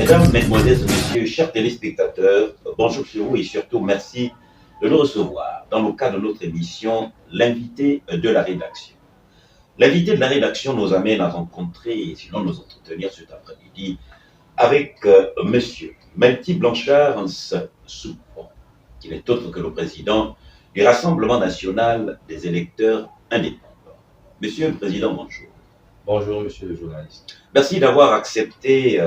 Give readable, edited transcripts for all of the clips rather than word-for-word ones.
Mesdames, Mesdemoiselles, Messieurs, chers téléspectateurs, bonjour sur vous et surtout merci de nous recevoir dans le cadre de notre émission L'invité de la rédaction. L'invité de la rédaction nous amène à rencontrer et sinon nous entretenir cet après-midi avec Monsieur Melty Blanchard Soupon, qui n'est autre que le président du Rassemblement national des électeurs indépendants. Monsieur le Président, bonjour. Bonjour, monsieur le journaliste. Merci d'avoir accepté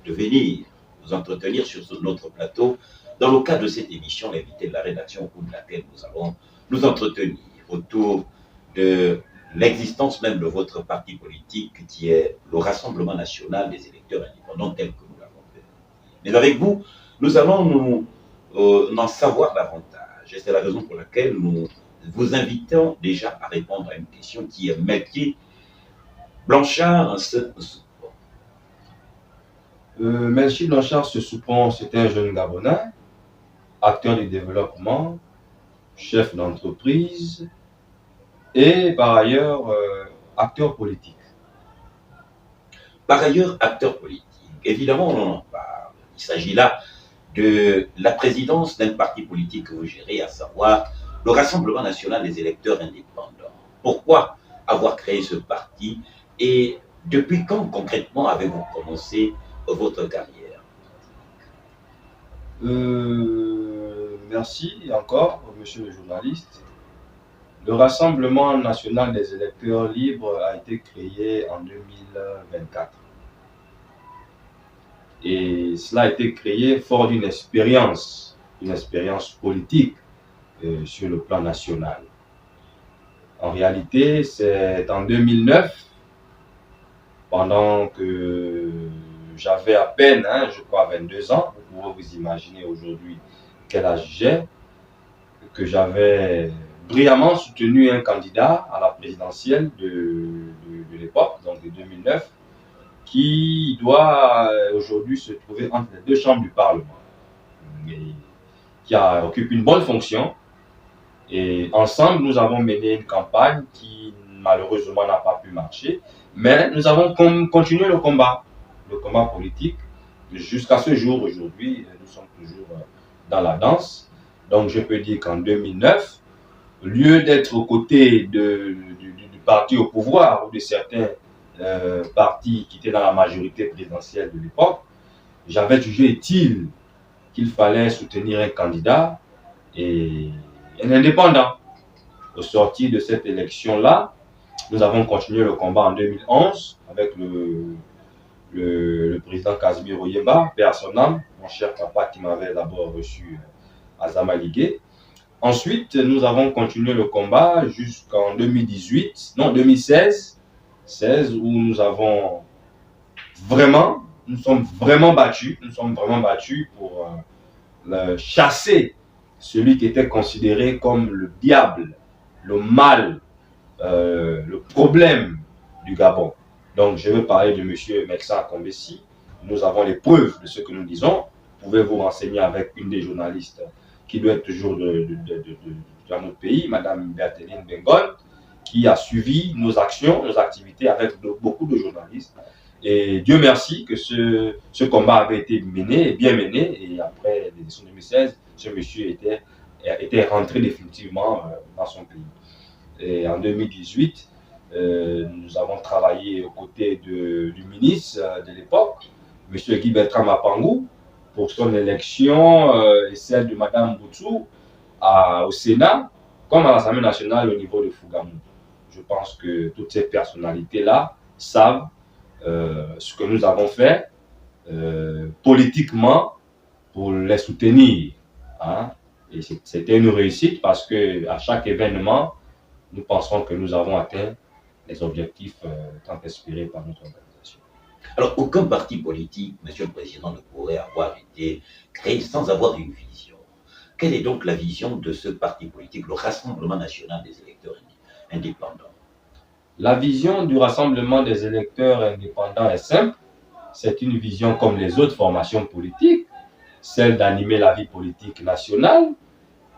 de venir nous entretenir sur notre plateau dans le cadre de cette émission, l'invité de la rédaction, au cours de laquelle nous allons nous entretenir autour de l'existence même de votre parti politique qui est le Rassemblement national des électeurs indépendants tel que nous l'avons fait. Mais avec vous, nous allons en savoir davantage et c'est la raison pour laquelle nous vous invitons déjà à répondre à une question qui est Melty Blanchard Soupon. Melty Blanchard Soupon, c'est un jeune Gabonais, acteur du développement, chef d'entreprise et par ailleurs acteur politique. Par ailleurs, acteur politique. Évidemment, on en parle. Il s'agit là de la présidence d'un parti politique que vous gérez, à savoir le Rassemblement national des électeurs indépendants. Pourquoi avoir créé ce parti et depuis quand concrètement avez-vous commencé votre carrière? Merci encore, monsieur le journaliste. Le Rassemblement national des électeurs libres a été créé en 2024. Et cela a été créé fort d'une expérience politique sur le plan national. En réalité, c'est en 2009, pendant que j'avais à peine, je crois, 22 ans, vous pouvez vous imaginer aujourd'hui quel âge j'ai, que j'avais brillamment soutenu un candidat à la présidentielle de l'époque, donc de 2009, qui doit aujourd'hui se trouver entre les deux chambres du Parlement, et qui occupe une bonne fonction. Et ensemble, nous avons mené une campagne qui malheureusement n'a pas pu marcher, mais nous avons continué le combat politique jusqu'à ce jour. Aujourd'hui, nous sommes toujours dans la danse. Donc je peux dire qu'en 2009, au lieu d'être aux côtés du parti au pouvoir ou de certains partis qui étaient dans la majorité présidentielle de l'époque, j'avais jugé utile qu'il fallait soutenir un candidat et un indépendant. Au sortir de cette élection-là, nous avons continué le combat en 2011 avec le président Casimir Oyeba, paix à son âme, mon cher papa qui m'avait d'abord reçu à Zamaligué. Ensuite, nous avons continué le combat jusqu'en 2016, où nous sommes vraiment battus pour chasser celui qui était considéré comme le diable, le mal, le problème du Gabon. Donc, je veux parler de M. Meksa Kombesi. Nous avons les preuves de ce que nous disons. Vous pouvez vous renseigner avec une des journalistes qui doit être toujours dans notre pays, Mme Bertheline Bengon, qui a suivi nos actions, nos activités avec beaucoup de journalistes. Et Dieu merci que ce combat avait été mené, bien mené, et après l'élection 2016, ce monsieur était rentré définitivement dans son pays. Et en 2018, nous avons travaillé aux côtés du ministre de l'époque, M. Guy Bertrand Mapangou, pour son élection et celle de Mme Boutsou au Sénat, comme à l'Assemblée nationale au niveau de Fougamou. Je pense que toutes ces personnalités-là savent ce que nous avons fait politiquement pour les soutenir. Et c'était une réussite parce qu'à chaque événement, nous pensons que nous avons atteint les objectifs tant espérés par notre organisation. Alors, aucun parti politique, Monsieur le Président, ne pourrait avoir été créé sans avoir une vision. Quelle est donc la vision de ce parti politique, le Rassemblement national des électeurs indépendants? La vision du Rassemblement des électeurs indépendants est simple. C'est une vision comme les autres formations politiques, celle d'animer la vie politique nationale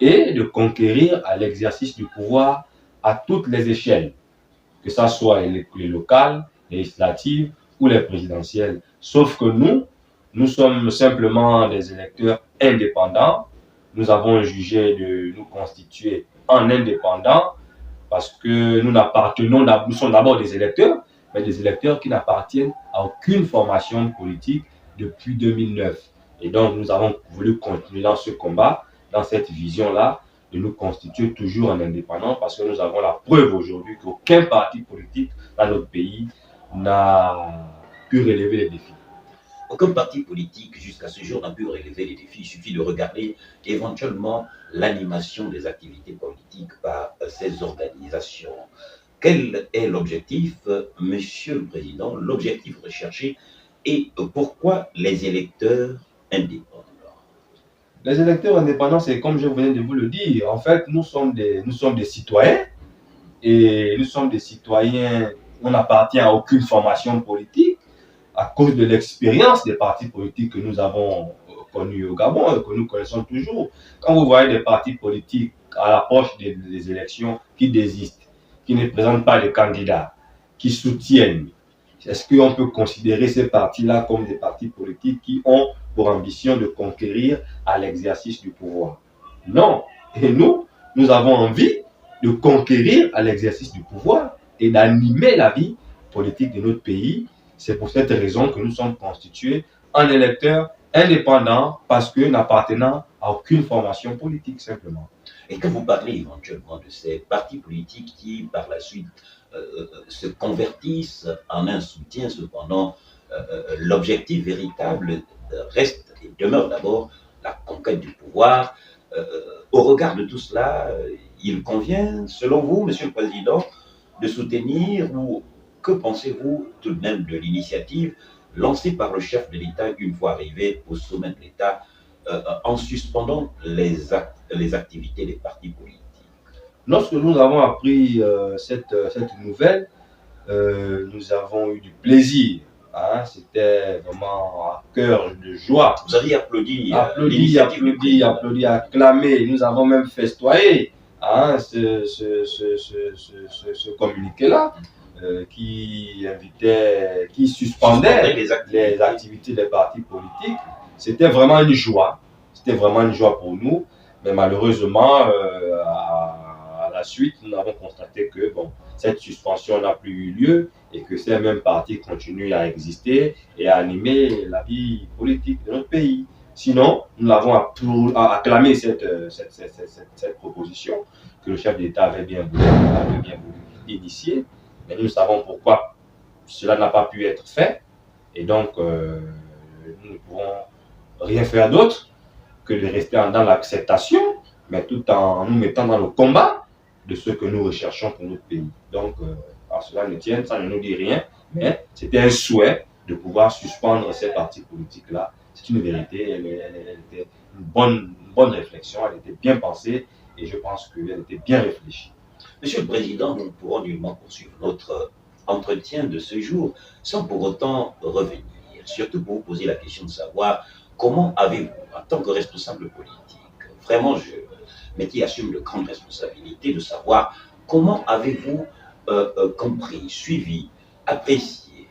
et de conquérir à l'exercice du pouvoir à toutes les échelles, que ce soit les locales, les législatives ou les présidentielles. Sauf que nous, Nous sommes simplement des électeurs indépendants. Nous avons jugé de nous constituer en indépendants parce que nous sommes d'abord des électeurs, mais des électeurs qui n'appartiennent à aucune formation politique depuis 2009. Et donc, nous avons voulu continuer dans ce combat, dans cette vision-là, de nous constituer toujours en indépendants parce que nous avons la preuve aujourd'hui qu'aucun parti politique dans notre pays n'a pu relever les défis. Aucun parti politique jusqu'à ce jour n'a pu relever les défis. Il suffit de regarder éventuellement l'animation des activités politiques par ces organisations. Quel est l'objectif, Monsieur le Président, l'objectif recherché et pourquoi les électeurs indépendants? Les électeurs indépendants, c'est comme je venais de vous le dire. En fait, nous sommes des citoyens et nous sommes des citoyens, on n'appartient à aucune formation politique à cause de l'expérience des partis politiques que nous avons connus au Gabon et que nous connaissons toujours. Quand vous voyez des partis politiques à l'approche des élections qui désistent, qui ne présentent pas de candidats, qui soutiennent, est-ce qu'on peut considérer ces partis-là comme des partis politiques qui ont pour ambition de conquérir à l'exercice du pouvoir? Non. Et nous avons envie de conquérir à l'exercice du pouvoir et d'animer la vie politique de notre pays. C'est pour cette raison que nous sommes constitués en électeurs indépendants parce que n'appartenant à aucune formation politique simplement. Et quand vous parlez éventuellement de ces partis politiques qui, par la suite, se convertissent en un soutien, cependant, l'objectif véritable reste et demeure d'abord la conquête du pouvoir. Au regard de tout cela, il convient, selon vous, Monsieur le Président, de soutenir ou que pensez-vous tout de même de l'initiative lancée par le chef de l'État une fois arrivé au sommet de l'État en suspendant les activités des partis politiques? Lorsque nous avons appris cette nouvelle, nous avons eu du plaisir. Hein, c'était vraiment à cœur de joie. Vous avez applaudi, applaudi, acclamé. Nous avons même festoyé hein, ce communiqué-là qui suspendait les activités des partis politiques. C'était vraiment une joie. C'était vraiment une joie pour nous. Mais malheureusement, à la suite, nous avons constaté que bon, cette suspension n'a plus eu lieu et que ces mêmes partis continuent à exister et à animer la vie politique de notre pays. Sinon, nous avons acclamé cette proposition que le chef d'État avait bien voulu initier, mais nous savons pourquoi cela n'a pas pu être fait et donc nous ne pouvons rien faire d'autre que de rester dans l'acceptation, mais tout en nous mettant dans le combat de ce que nous recherchons pour notre pays. Donc, à cela ne tienne, ça ne nous dit rien, mais c'était un souhait de pouvoir suspendre ces partis politiques-là. C'est une vérité, elle était une bonne réflexion, elle était bien pensée et je pense qu'elle était bien réfléchie. Monsieur le Président, nous pourrons nullement poursuivre notre entretien de ce jour sans pour autant revenir, surtout pour vous poser la question de savoir comment avez-vous, en tant que responsable politique, vraiment mais qui assume de grandes responsabilités, de savoir comment avez-vous compris, suivi, apprécié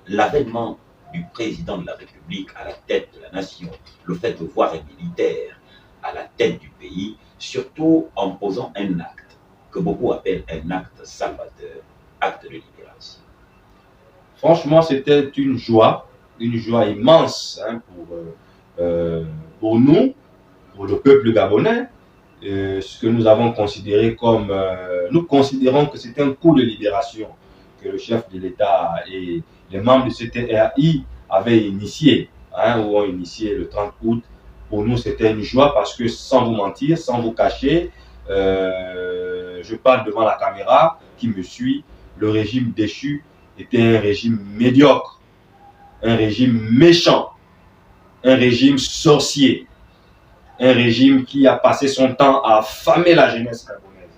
l'avènement du président de la République à la tête de la nation, le fait de voir un militaire à la tête du pays, surtout en posant un acte que beaucoup appellent un acte salvateur, acte de libération. Franchement, c'était une joie immense hein, pour nous, pour le peuple gabonais, ce que nous avons considéré comme, nous considérons que c'est un coup de libération que le chef de l'État et les membres du CTRI avaient initié, hein, ou ont initié le 30 août. Pour nous, c'était une joie parce que, sans vous mentir, sans vous cacher, je parle devant la caméra qui me suit, le régime déchu était un régime médiocre, un régime méchant, un régime sorcier, un régime qui a passé son temps à affamer la jeunesse gabonaise,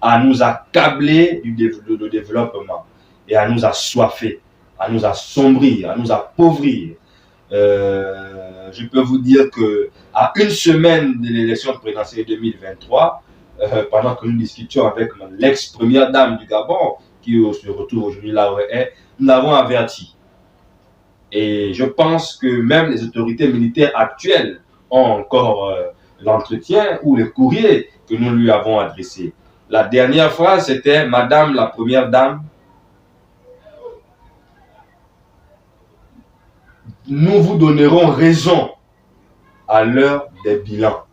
à nous accabler du développement et à nous assoiffer, à nous assombrir, à nous appauvrir. Je peux vous dire que à une semaine de l'élection présidentielle 2023, pendant que nous discutions avec l'ex-première dame du Gabon, qui se retrouve aujourd'hui là où elle est, nous l'avons averti. Et je pense que même les autorités militaires actuelles ont encore l'entretien ou les courriers que nous lui avons adressés. La dernière phrase, c'était « Madame la Première Dame, nous vous donnerons raison à l'heure des bilans. »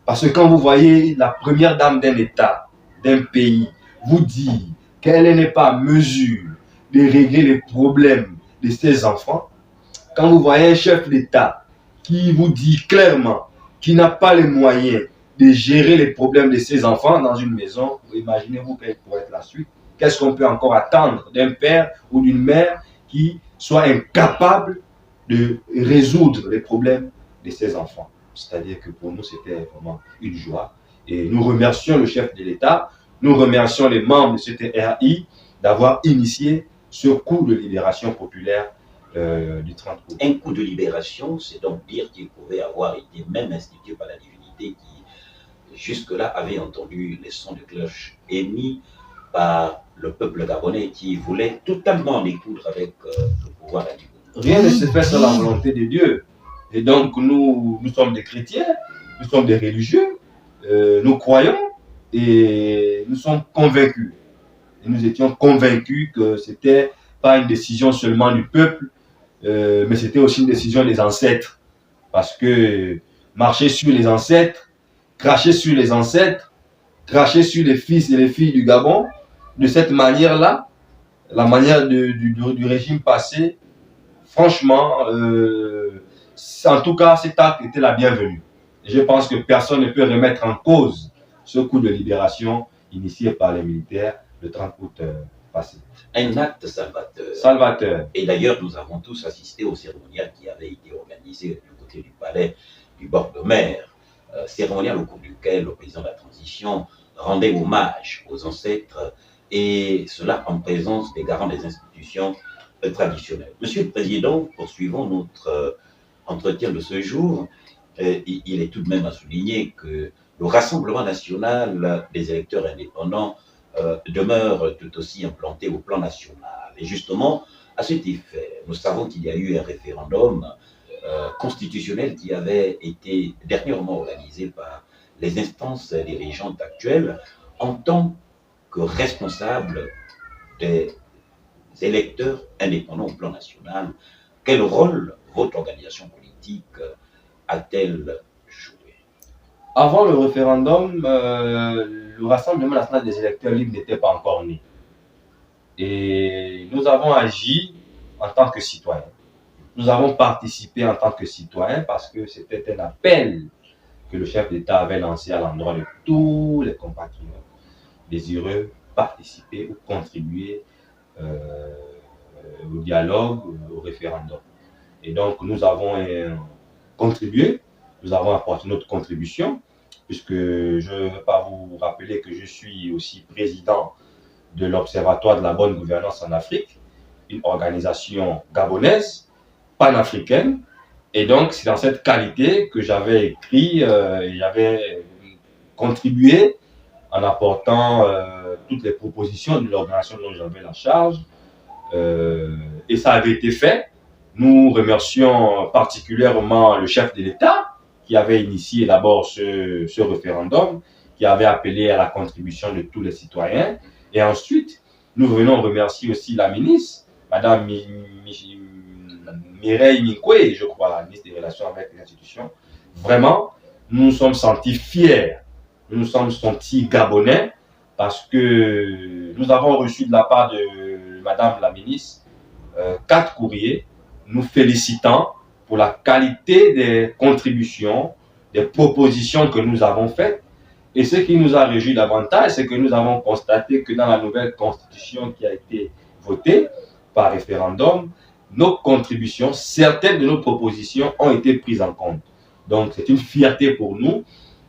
Parce que quand vous voyez la Première Dame d'un État, d'un pays, vous dire qu'elle n'est pas en mesure de régler les problèmes de ses enfants, quand vous voyez un chef d'État qui vous dit clairement qu'il n'a pas les moyens de gérer les problèmes de ses enfants dans une maison, imaginez-vous quelle pourrait être la suite. Qu'est-ce qu'on peut encore attendre d'un père ou d'une mère qui soit incapable de résoudre les problèmes de ses enfants? C'est-à-dire que pour nous, c'était vraiment une joie. Et nous remercions le chef de l'État, nous remercions les membres de cette RI d'avoir initié ce coup de libération populaire du 30 août. Un coup de libération, c'est donc dire qu'il pouvait avoir été même institué par la divinité qui, jusque-là, avait entendu les sons de cloche émis par le peuple gabonais qui voulait totalement en découdre avec le pouvoir à Djibo. Rien ne se fait sans la volonté de Dieu. Et donc, nous sommes des chrétiens, nous sommes des religieux, nous croyons et nous sommes convaincus. Et nous étions convaincus que ce n'était pas une décision seulement du peuple, mais c'était aussi une décision des ancêtres. Parce que marcher sur les ancêtres, cracher sur les ancêtres, cracher sur les fils et les filles du Gabon, de cette manière-là, la manière du régime passé, franchement, en tout cas, cet acte était la bienvenue. Et je pense que personne ne peut remettre en cause ce coup de libération initié par les militaires le 30 août passé. Un acte salvateur. Salvateur. Et d'ailleurs, nous avons tous assisté au cérémonial qui avait été organisé du côté du palais du bord de mer. Cérémonial au cours duquel le président de la transition rendait hommage aux ancêtres et cela en présence des garants des institutions traditionnelles. Monsieur le Président, poursuivons notre entretien de ce jour. Il est tout de même à souligner que le Rassemblement national des électeurs indépendants demeure tout aussi implanté au plan national. Et justement, à cet effet, nous savons qu'il y a eu un référendum constitutionnel qui avait été dernièrement organisé par les instances dirigeantes actuelles en tant que responsable des électeurs indépendants au plan national. Quel rôle votre organisation politique a-t-elle joué? Avant le référendum, le Rassemblement national des électeurs libres n'était pas encore né. Et nous avons agi en tant que citoyens. Nous avons participé en tant que citoyens parce que c'était un appel que le chef d'État avait lancé à l'endroit de tous les compatriotes désireux participer ou contribuer au dialogue, au référendum. Et donc, nous avons contribué, nous avons apporté notre contribution, puisque je ne vais pas vous rappeler que je suis aussi président de l'Observatoire de la bonne gouvernance en Afrique, une organisation gabonaise, panafricaine. Et donc, c'est dans cette qualité que j'avais écrit et j'avais contribué en apportant toutes les propositions de l'organisation dont j'avais la charge. Et ça avait été fait. Nous remercions particulièrement le chef de l'État qui avait initié d'abord ce référendum, qui avait appelé à la contribution de tous les citoyens. Et ensuite, nous venons remercier aussi la ministre, Madame Mireille Minkwe, je crois, la ministre des Relations avec les institutions. Vraiment, nous nous sommes sentis fiers, nous nous sommes sentis gabonais parce que nous avons reçu de la part de Madame la ministre 4 courriers nous félicitant pour la qualité des contributions, des propositions que nous avons faites. Et ce qui nous a réjoui davantage, c'est que nous avons constaté que dans la nouvelle constitution qui a été votée par référendum, nos contributions, certaines de nos propositions ont été prises en compte. Donc c'est une fierté pour nous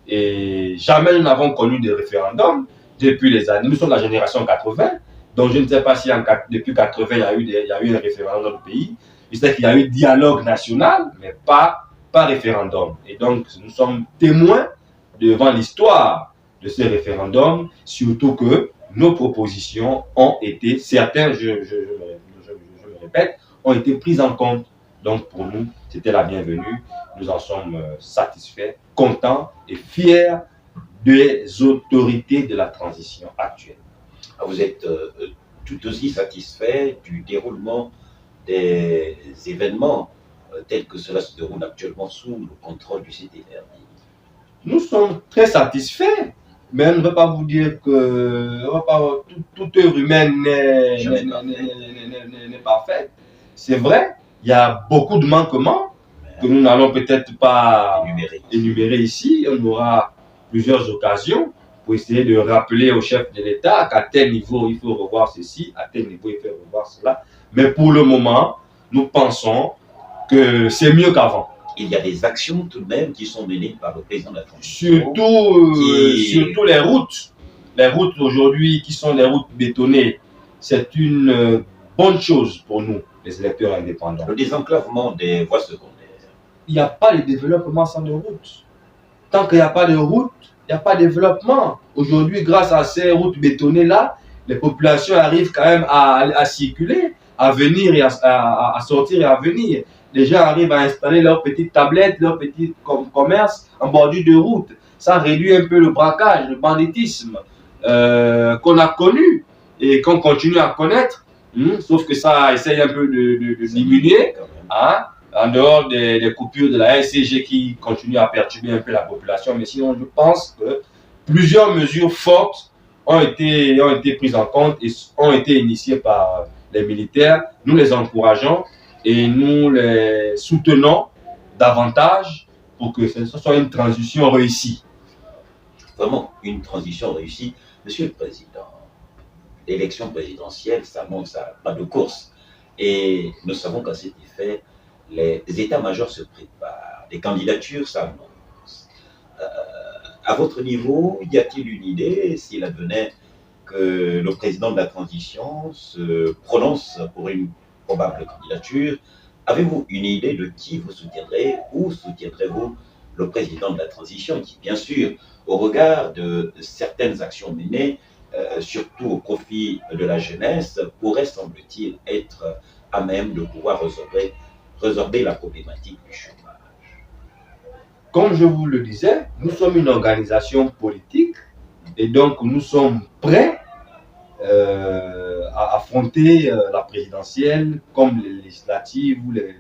et jamais nous n'avons connu de référendum depuis les années. Nous sommes la génération 80, donc je ne sais pas si depuis 80 il y a eu un référendum dans le pays. Je sais qu'il y a eu dialogue national, mais pas référendum. Et donc nous sommes témoins devant l'histoire de ce référendum, surtout que nos propositions ont été, certaines, je me répète, ont été prises en compte. Donc pour nous, c'était la bienvenue. Nous en sommes satisfaits, contents et fiers des autorités de la transition actuelle. Vous êtes tout aussi satisfait du déroulement des événements tels que cela se déroule actuellement sous le contrôle du CTRD? Nous sommes très satisfaits, mais on ne veut pas vous dire que toute œuvre humaine n'est pas faite. C'est vrai, il y a beaucoup de manquements que nous n'allons peut-être pas énumérer ici. On aura plusieurs occasions pour essayer de rappeler au chef de l'État qu'à tel niveau il faut revoir ceci, à tel niveau il faut revoir cela. Mais pour le moment, nous pensons que c'est mieux qu'avant. Il y a des actions tout de même qui sont menées par le président de la transition. Surtout les routes. Les routes aujourd'hui qui sont les routes bétonnées, c'est une bonne chose pour nous, les électeurs indépendants. Le désenclavement des voies secondaires. Il n'y a pas de développement sans de routes. Tant qu'il n'y a pas de route, il n'y a pas de développement. Aujourd'hui, grâce à ces routes bétonnées-là, les populations arrivent quand même à circuler, à venir et à sortir et à venir. Les gens arrivent à installer leurs petites tablettes, leurs petits commerces en bordure de route. Ça réduit un peu le braquage, le banditisme qu'on a connu et qu'on continue à connaître. Sauf que ça essaye un peu de diminuer, hein, en dehors des coupures de la SCG qui continuent à perturber un peu la population. Mais sinon, je pense que plusieurs mesures fortes ont été prises en compte et ont été initiées par les militaires. Nous les encourageons et nous les soutenons davantage pour que ce soit une transition réussie. Vraiment, une transition réussie. Monsieur le Président, l'élection présidentielle s'annonce à pas de course. Et nous savons qu'à cet effet, les états-majors se préparent, les candidatures s'annoncent. À votre niveau, y a-t-il une idée, s'il advenait que le président de la transition se prononce pour une probable candidature, avez-vous une idée de qui vous soutiendrez ou soutiendrez-vous le président de la transition qui, bien sûr, au regard de certaines actions menées, surtout au profit de la jeunesse, pourrait, semble-t-il, être à même de pouvoir résorber la problématique du chômage? Comme je vous le disais, nous sommes une organisation politique et donc nous sommes prêts à affronter la présidentielle comme les législatives ou les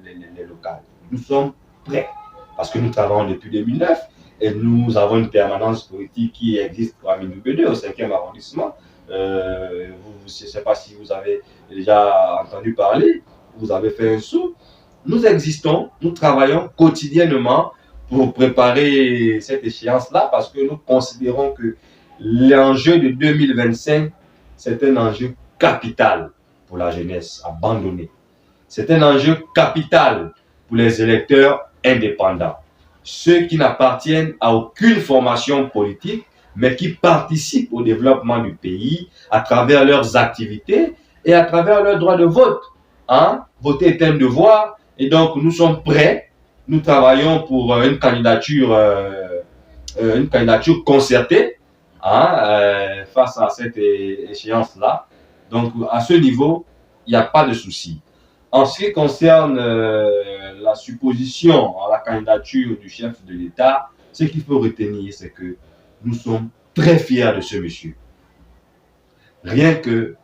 locales. Nous sommes prêts parce que nous travaillons depuis 2009 et nous avons une permanence politique qui existe à Mindoubédé, au 5e arrondissement. Je ne sais pas si vous avez déjà entendu parler, vous avez fait un saut. Nous existons, nous travaillons quotidiennement pour préparer cette échéance-là parce que nous considérons que l'enjeu de 2025, c'est un enjeu capital pour la jeunesse abandonnée. C'est un enjeu capital pour les électeurs indépendants, ceux qui n'appartiennent à aucune formation politique, mais qui participent au développement du pays à travers leurs activités et à travers leur droit de vote. Hein? Voter est un devoir et donc nous sommes prêts. Nous travaillons pour une candidature concertée, hein, face à cette échéance-là. Donc, à ce niveau, il n'y a pas de souci. En ce qui concerne la supposition à la candidature du chef de l'État, ce qu'il faut retenir, c'est que nous sommes très fiers de ce monsieur. Rien que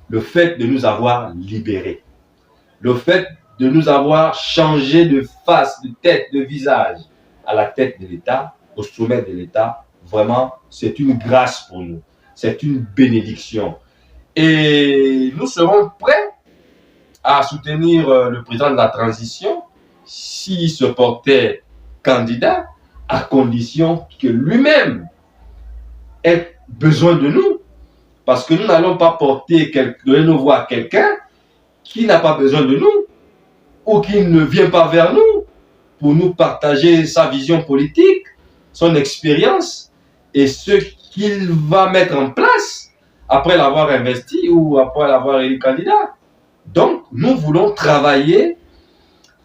le fait de nous avoir libérés, le fait de nous avoir changé de face, de tête, de visage à la tête de l'État, au sommet de l'État, vraiment, c'est une grâce pour nous. C'est une bénédiction. Et nous serons prêts à soutenir le président de la transition s'il se portait candidat, à condition que lui-même ait besoin de nous. Parce que nous n'allons pas donner nos voix à quelqu'un qui n'a pas besoin de nous ou qui ne vient pas vers nous pour nous partager sa vision politique, son expérience et ce qu'il va mettre en place après l'avoir investi ou après l'avoir élu candidat. Donc, nous voulons travailler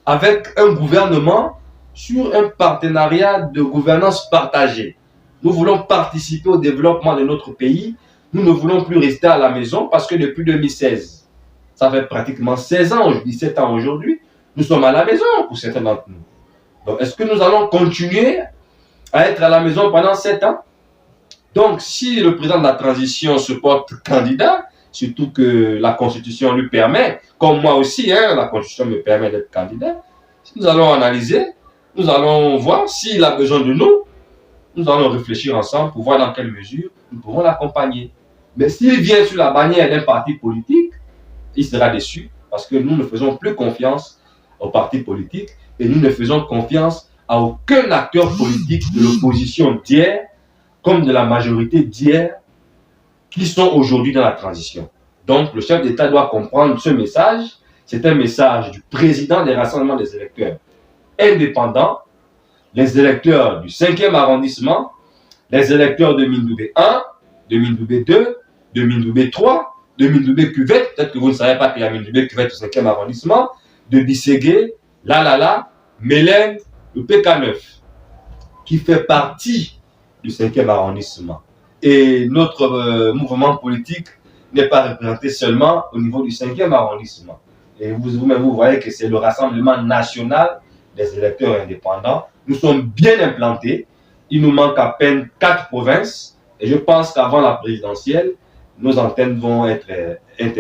avec un gouvernement sur un partenariat de gouvernance partagée. Nous voulons participer au développement de notre pays. Nous ne voulons plus rester à la maison parce que depuis 2016, ça fait pratiquement 16 ans, 17 ans aujourd'hui, nous sommes à la maison pour certains d'entre nous. Donc, est-ce que nous allons continuer à être à la maison pendant 7 ans? Donc, si le président de la transition se porte candidat, surtout que la Constitution lui permet, comme moi aussi, la Constitution me permet d'être candidat, nous allons analyser, nous allons voir s'il a besoin de nous, nous allons réfléchir ensemble pour voir dans quelle mesure nous pouvons l'accompagner. Mais s'il vient sur la bannière d'un parti politique, il sera déçu parce que nous ne faisons plus confiance aux partis politiques et nous ne faisons confiance à aucun acteur politique de l'opposition d'hier comme de la majorité d'hier qui sont aujourd'hui dans la transition. Donc, le chef d'État doit comprendre ce message. C'est un message du président des rassemblements des électeurs indépendants, les électeurs du 5e arrondissement, les électeurs de Mindoubé 1, de Mindoubé 2, de Mindoubé 3, de Mindoubé Cuvette, peut-être que vous ne savez pas qu'il y a Mindoubé Cuvette au 5e arrondissement, de Bisségué, Lalala, Mélène, le PK9, qui fait partie du 5e arrondissement. Et notre mouvement politique n'est pas représenté seulement au niveau du 5e arrondissement. Et vous-même, vous voyez que c'est le Rassemblement national des électeurs indépendants. Nous sommes bien implantés. Il nous manque à peine 4 provinces. Et je pense qu'avant la présidentielle, nos antennes vont être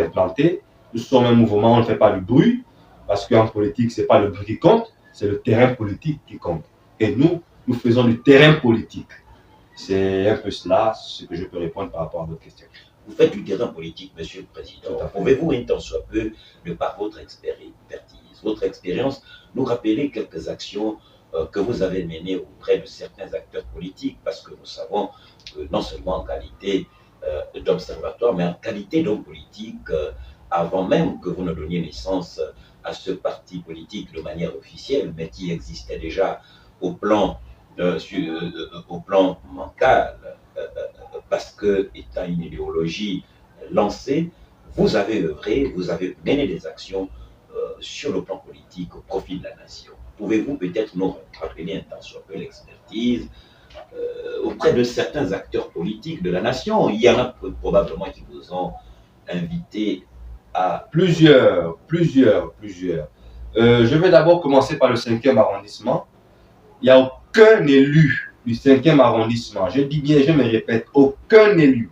implantées. Nous sommes un mouvement, on ne fait pas du bruit. Parce qu'en politique, ce n'est pas le bruit qui compte, c'est le terrain politique qui compte. Et nous faisons du terrain politique. C'est un peu cela, ce que je peux répondre par rapport à votre question. Vous faites du terrain politique, Monsieur le Président. Pouvez-vous, un tant soit peu, de par votre expertise, votre expérience, nous rappeler quelques actions que vous avez menées auprès de certains acteurs politiques, parce que nous savons que non seulement en qualité d'observatoire, mais en qualité d'homme politique, avant même que vous ne donniez naissance à ce parti politique de manière officielle, mais qui existait déjà au plan mental, parce que, étant une idéologie lancée, vous avez œuvré, vous avez mené des actions sur le plan politique au profit de la nation. Pouvez-vous peut-être nous rappeler un tant soit peu l'expertise auprès de certains acteurs politiques de la nation? Il y en a probablement qui vous ont invité à... Plusieurs. Je vais d'abord commencer par le 5e arrondissement. Il n'y a aucun élu du 5e arrondissement, je dis bien, je me répète, aucun élu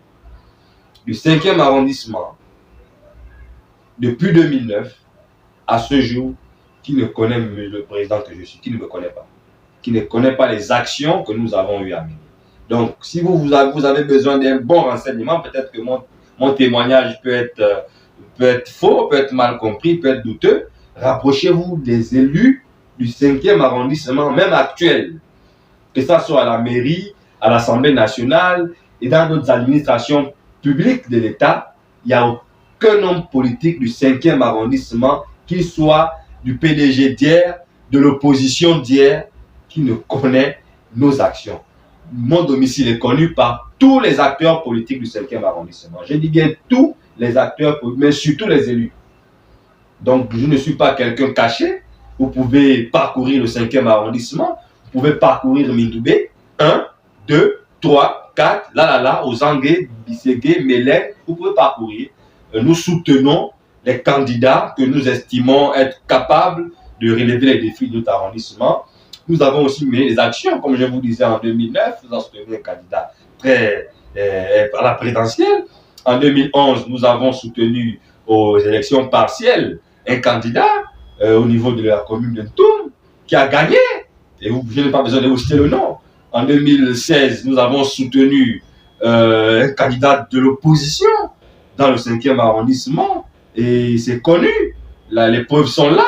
du 5e arrondissement depuis 2009 à ce jour qui ne connaît le président que je suis, qui ne me connaît pas, qui ne connaît pas les actions que nous avons eu à mener. Donc, si vous avez besoin d'un bon renseignement, peut-être que mon témoignage peut être faux, peut être mal compris, peut être douteux. Rapprochez-vous des élus du 5e arrondissement, même actuel, que ce soit à la mairie, à l'Assemblée nationale et dans d'autres administrations publiques de l'État. Il n'y a aucun homme politique du 5e arrondissement, qu'il soit du PDG d'hier, de l'opposition d'hier, qui ne connaît nos actions. Mon domicile est connu par tous les acteurs politiques du 5e arrondissement. Je dis bien tous les acteurs, mais surtout les élus. Donc, je ne suis pas quelqu'un caché. Vous pouvez parcourir le 5e arrondissement. Vous pouvez parcourir Mindoubé, 1, 2, 3, 4, Ozangué, Bisségué, Mélène. Vous pouvez parcourir. Nous soutenons les candidats que nous estimons être capables de relever les défis de notre arrondissement. Nous avons aussi mené des actions, comme je vous disais en 2009, nous avons soutenu un candidat à la présidentielle. En 2011, nous avons soutenu aux élections partielles un candidat au niveau de la commune de Ntoum qui a gagné. Et je n'ai pas besoin de vous citer le nom. En 2016, nous avons soutenu un candidat de l'opposition dans le 5e arrondissement. Et c'est connu. Là, les preuves sont là.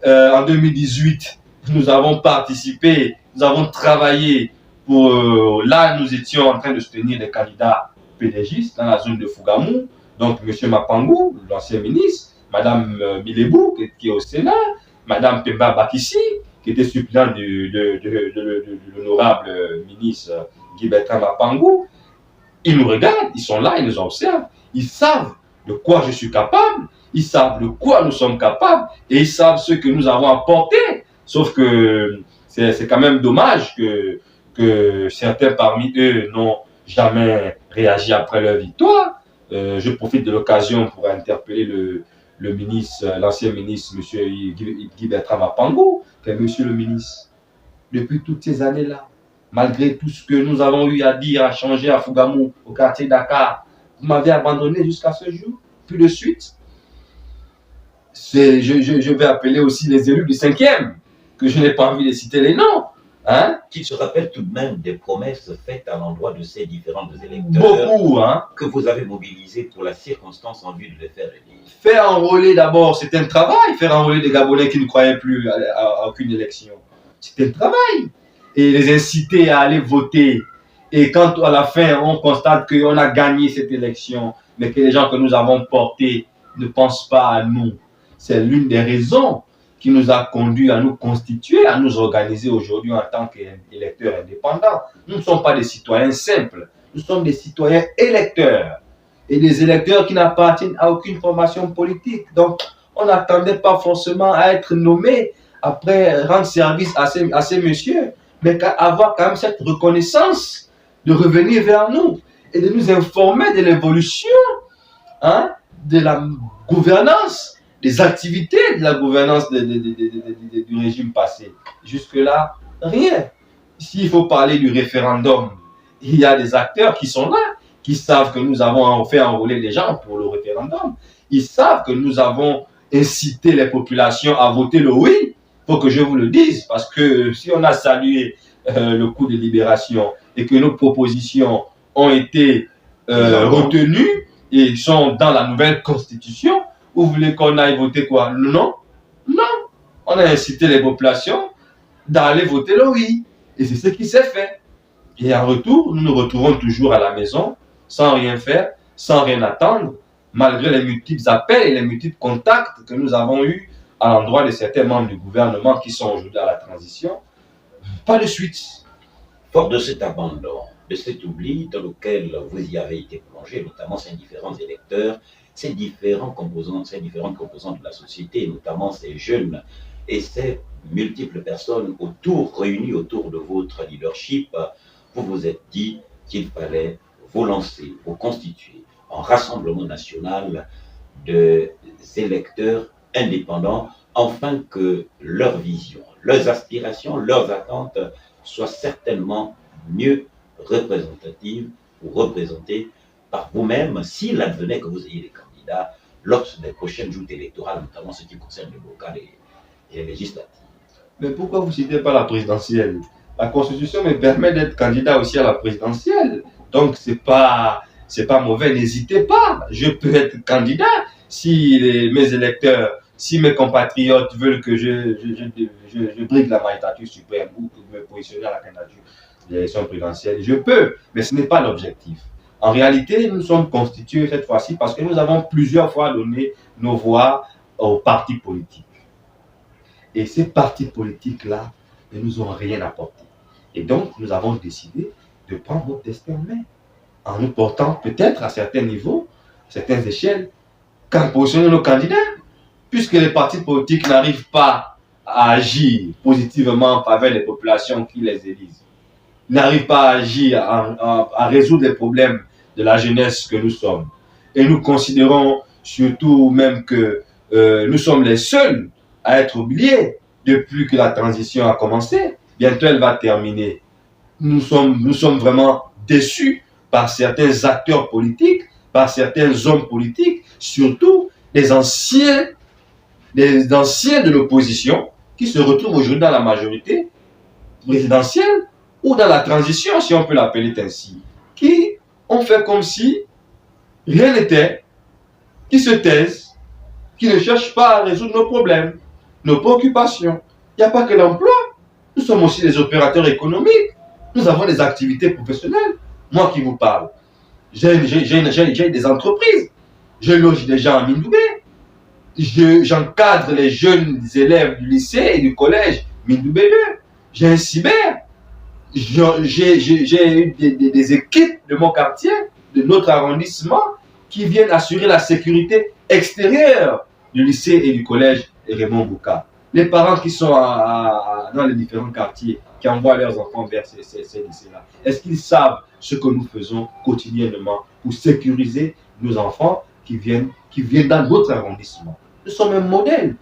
En 2018, nous avons participé, nous avons travaillé pour... là, nous étions en train de soutenir des candidats PDGistes dans la zone de Fougamou. Donc, M. Mapangou, l'ancien ministre, Mme Milebou, qui est au Sénat, Mme Pemba Bakissi, qui était suppléant de l'honorable ministre Guy Bertrand Mapangou. Ils nous regardent, ils sont là, ils nous observent, ils savent de quoi je suis capable, ils savent de quoi nous sommes capables et ils savent ce que nous avons apporté. Sauf que c'est quand même dommage que certains parmi eux n'ont jamais réagi après leur victoire. Je profite de l'occasion pour interpeller le ministre, l'ancien ministre, M. Guy Bertrand Mapango, que monsieur le ministre, depuis toutes ces années-là, malgré tout ce que nous avons eu à dire, à changer à Fougamou, au quartier Dakar, vous m'avez abandonné jusqu'à ce jour, plus de suite. Je vais appeler aussi les élus du 5e, que je n'ai pas envie de citer les noms. Hein? Qui se rappellent tout de même des promesses faites à l'endroit de ces différents électeurs. Beaucoup, hein? Que vous avez mobilisés pour la circonstance en vue de les faire élire. Faire enrôler d'abord, c'était un travail. Faire enrôler des Gabonais qui ne croyaient plus à aucune élection. C'était un travail. Et les inciter à aller voter. Et quand à la fin, on constate qu'on a gagné cette élection, mais que les gens que nous avons portés ne pensent pas à nous. C'est l'une des raisons qui nous a conduit à nous constituer, à nous organiser aujourd'hui en tant qu'électeurs indépendants. Nous ne sommes pas des citoyens simples, nous sommes des citoyens électeurs. Et des électeurs qui n'appartiennent à aucune formation politique. Donc, on n'attendait pas forcément à être nommé après rendre service à ces messieurs, mais qu'à avoir quand même cette reconnaissance de revenir vers nous et de nous informer de l'évolution, hein, de la gouvernance, des activités de la gouvernance du régime passé. Jusque-là, rien. S'il faut parler du référendum, il y a des acteurs qui sont là, qui savent que nous avons fait enrôler les gens pour le référendum. Ils savent que nous avons incité les populations à voter le oui. Il faut que je vous le dise, parce que si on a salué le coup de libération et que nos propositions ont été retenues et sont dans la nouvelle constitution, vous voulez qu'on aille voter quoi? Non, non. On a incité les populations d'aller voter le oui. Et c'est ce qui s'est fait. Et en retour, nous nous retrouvons toujours à la maison, sans rien faire, sans rien attendre, malgré les multiples appels et les multiples contacts que nous avons eus à l'endroit de certains membres du gouvernement qui sont aujourd'hui à la transition. Pas de suite. Fort de cet abandon, de cet oubli dans lequel vous y avez été plongé, notamment ces différents électeurs, ces différentes composantes de la société, notamment ces jeunes et ces multiples personnes réunies autour de votre leadership, vous vous êtes dit qu'il fallait vous lancer, vous constituer en rassemblement national des électeurs indépendants, afin que leur vision, leurs aspirations, leurs attentes soient certainement mieux représentatives ou représentées par vous-même, s'il advenait que vous ayez des candidats lors des prochaines joutes électorales, notamment ce qui concerne les locales et les législatives. Mais pourquoi vous ne citez pas la présidentielle? La Constitution me permet d'être candidat aussi à la présidentielle. Donc, c'est pas mauvais, n'hésitez pas. Je peux être candidat si mes électeurs, si mes compatriotes veulent que je brigue la magistrature suprême ou que me positionner à la candidature de l'élection présidentielle. Je peux, mais ce n'est pas l'objectif. En réalité, nous sommes constitués cette fois-ci parce que nous avons plusieurs fois donné nos voix aux partis politiques. Et ces partis politiques-là ne nous ont rien apporté. Et donc, nous avons décidé de prendre notre destin en main, en nous portant peut-être à certains niveaux, à certaines échelles, qu'à positionner nos candidats, puisque les partis politiques n'arrivent pas à agir positivement en faveur des populations qui les élisent, n'arrivent pas à agir, à résoudre les problèmes de la jeunesse que nous sommes. Et nous considérons surtout même que nous sommes les seuls à être oubliés depuis que la transition a commencé. Bientôt, elle va terminer. Nous sommes vraiment déçus par certains acteurs politiques, par certains hommes politiques, surtout des anciens de l'opposition qui se retrouvent aujourd'hui dans la majorité présidentielle ou dans la transition, si on peut l'appeler ainsi, qui ont fait comme si rien n'était, qui se taisent, qui ne cherchent pas à résoudre nos problèmes, nos préoccupations. Il n'y a pas que l'emploi, nous sommes aussi des opérateurs économiques, nous avons des activités professionnelles. Moi qui vous parle, j'ai des entreprises, je loge des gens à Mindoubé, j'encadre les jeunes élèves du lycée et du collège Mindoubé 2, j'ai un cyber, j'ai eu des équipes de mon quartier, de notre arrondissement, qui viennent assurer la sécurité extérieure du lycée et du collège Raymond Bouka. Les parents qui sont dans les différents quartiers, qui envoient leurs enfants vers ces lycées-là, est-ce qu'ils savent ce que nous faisons quotidiennement pour sécuriser nos enfants qui viennent dans notre arrondissement? nous sommes un modèle.